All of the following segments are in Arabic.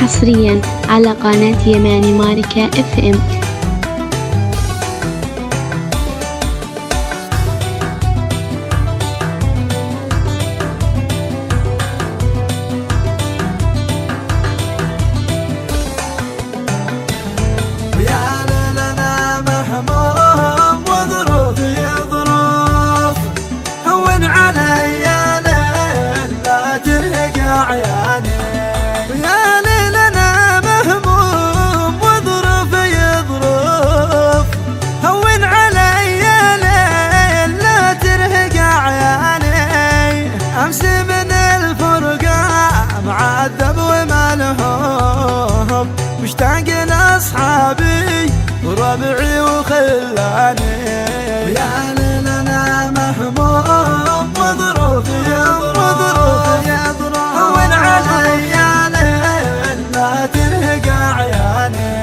حصريا على قناة يماني ماركة اف ام. معذب وما لهم مشتاق لاصحابي وربعي وخلاني، يا ليل انا مهموم وظروفي يضرب هون علي يا ليل لا ترهق عياني.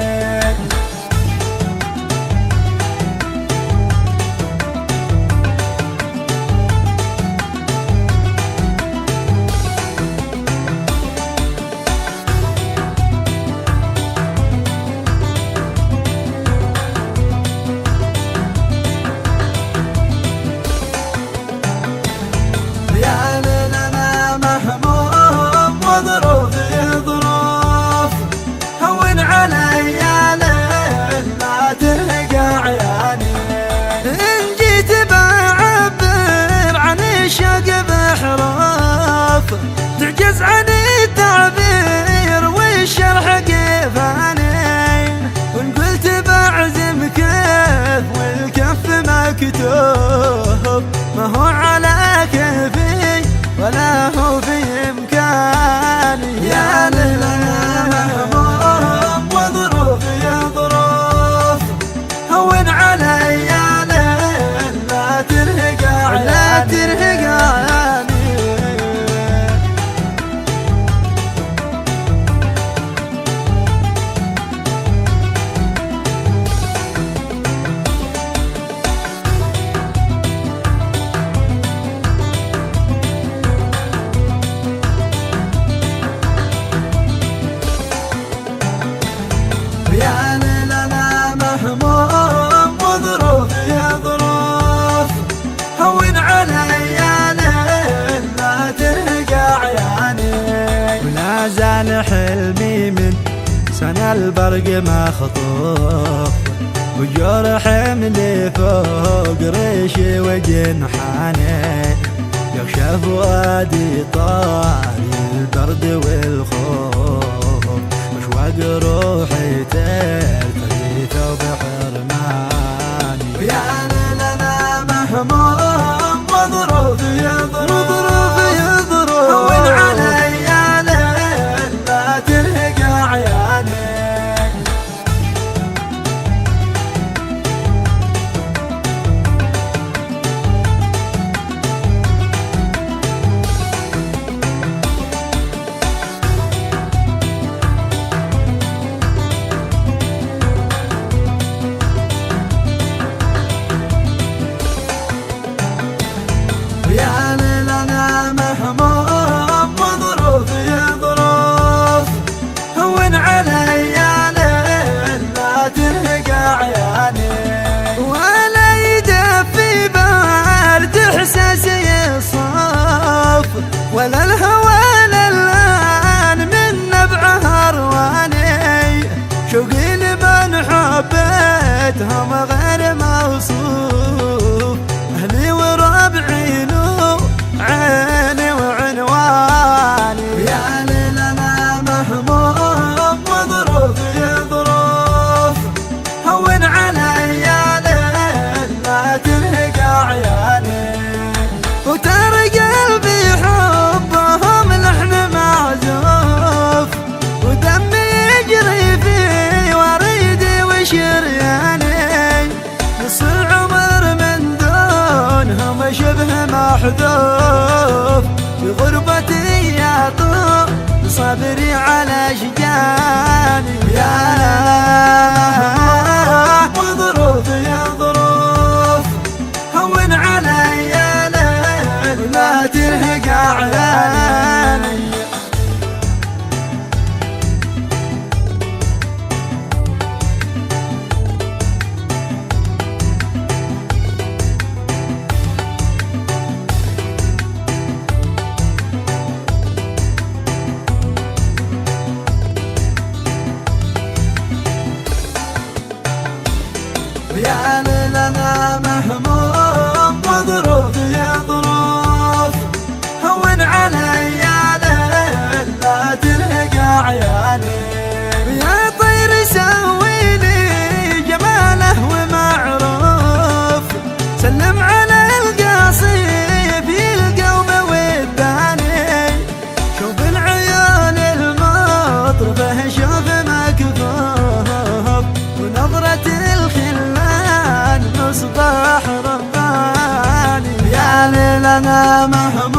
تعجز عن التعبير والشرح كيفاني، وان قلت بعزم كيف والكف مكتوب ما هو على كيفي ولا هو في امكاني، يا ليل انا مهموم وظروفي ظروف هون علي يا ليل لا ترهق عياني. يا ليل انا مهموم وظروفي ظروف هون علي يا ليل لا ترهق عياني، ولا زال حلمي من سنة البرق مخطوف وجرح حملي فوق ريشي وجنحاني، يغشى فؤادي طاري البرد والخوف مشواق روحي ترتدي ثوب حرماني، يا ليل انا مهموم وظروفي يضرب هون علي يا ليل لا ترهق عياني. يا ليل انا مهموم وظروفي ظروف هون علي يا ليل لا ترهق عياني، ولا يدفي برد احساسي يصاف ولا الهوى للان من نبع هرواني، شوقي لمن حبيتهم غير موصوف اهلي وربعي عيني وعنواني، يا ليل انا مهموم وظروفي ظروف هون علي يا ليل لا ترهق عياني، وترى قلبي حبهم لحن معزوف ودمي يجري في وريدي وشرياني، نص العمر من دونهم شبه محذوف بغربتي يا طول صبري على شجاني، يا وظروفي ظروف هون علي يا ليل لا ترهق عياني. ليلنا مهموم وظروف يا ظروف، هون علي يا ليل لا تلقى عيالي، يا طير سوي لي جماله ومعروف، سلم على القصيف القوم والثاني، شوف العيون المطربه شوف مكفوف، ونظرة الخلان مصباح رباني، يا ليلنا مهموم